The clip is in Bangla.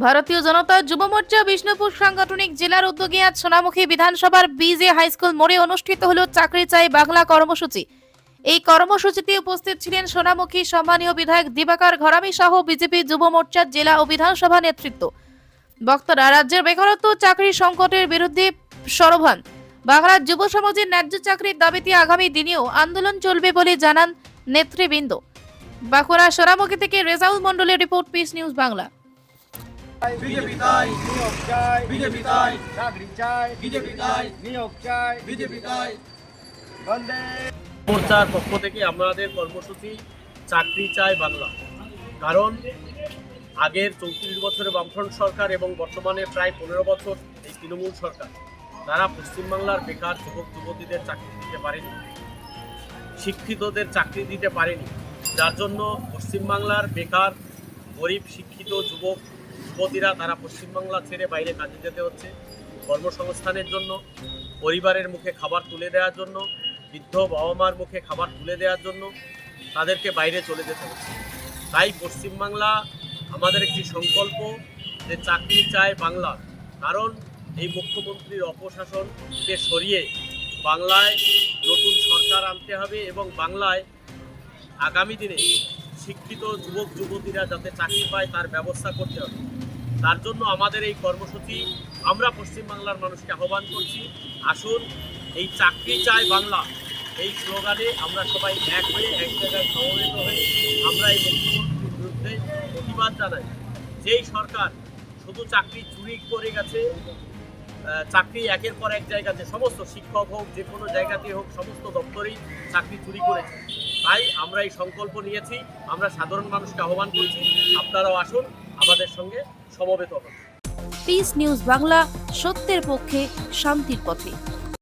ভারতীয় জনতা যুব মোর্চা বিষ্ণুপুর সাংগঠনিক জেলার উদ্যোগে আজ সোনামুখী বিধানসভার বিজে হাইস্কুল মোড়ে অনুষ্ঠিত হলো চাকরি চাই বাংলা কর্মসূচি। এই কর্মসূচিতে উপস্থিত ছিলেন সোনামুখী সম্মানীয় বিধায়ক দিবাকর ঘরামি সহ বিজেপি যুব মোর্চার জেলা ও বিধানসভা নেতৃত্ব। বক্তারা রাজ্যের বেকারত্ব চাকরি সংকটের বিরুদ্ধে সরব হন। বাংলার যুব সমাজের ন্যায্য চাকরির দাবিতে আগামী দিনেও আন্দোলন চলবে বলে জানান নেতৃবৃন্দ। বাঁকুড়া সোনামুখী থেকে রেজাউল মণ্ডলের report, piece news Bangla. BJP চাই, নিয়োগ চাই, বিজেপি চাই, চাকরি চাই, বিজেপি চাই, নিয়োগ চাই, বিজেপি চাই। বন্দে মোর্চার পক্ষ থেকে আমাদের কর্মসূচি চাকরি চাই বাংলা। কারণ আগের 34 বছরে বামফ্রন্ট সরকার এবং বর্তমানে প্রায় 15 বছর এই তৃণমূল সরকার, তারা পশ্চিমবাংলার বেকার যুবক যুবতীদের চাকরি দিতে পারেনি, শিক্ষিতদের চাকরি দিতে পারেনি। যার জন্য পশ্চিমবাংলার বেকার গরিব শিক্ষিত যুবক যুবতীরা তারা পশ্চিমবাংলা ছেড়ে বাইরে কাজে যেতে হচ্ছে, কর্মসংস্থানের জন্য, পরিবারের মুখে খাবার তুলে দেওয়ার জন্য, বৃদ্ধ বাবা মার মুখে খাবার তুলে দেওয়ার জন্য তাদেরকে বাইরে চলে যেতে হচ্ছে। তাই পশ্চিমবাংলা আমাদের একটি সংকল্প যে চাকরি চায় বাংলা। কারণ এই মুখ্যমন্ত্রীর অপশাসনকে সরিয়ে বাংলায় নতুন সরকার আনতে হবে এবং বাংলায় আগামী দিনে শিক্ষিত যুবক যুবতীরা যাতে চাকরি পায় তার ব্যবস্থা করতে হবে। তার জন্য আমাদের এই কর্মসূচি আমরা পশ্চিমবাংলার মানুষকে আহ্বান করছি, আসুন এই চাকরি চাই বাংলা এই স্লোগানে আমরা সবাই এক হয়ে এক জায়গায় সমবেত হয়ে আমরা এই মুখ্যমন্ত্রীর বিরুদ্ধে প্রতিবাদ জানাই। যেই সরকার শুধু চাকরি চুরি করে গেছে, চাকরি একের পর এক জায়গাতে সমস্ত শিক্ষক হোক যে কোনো জায়গাতে হোক সমস্ত দপ্তরেই চাকরি চুরি করেছে। তাই আমরা এই সংকল্প নিয়েছি, আমরা সাধারণ মানুষকে আহ্বান করছি আপনারাও আসুন আমাদের সঙ্গে সমবেত হন। পিস নিউজ বাংলা, সত্যের পক্ষে শান্তির পথে।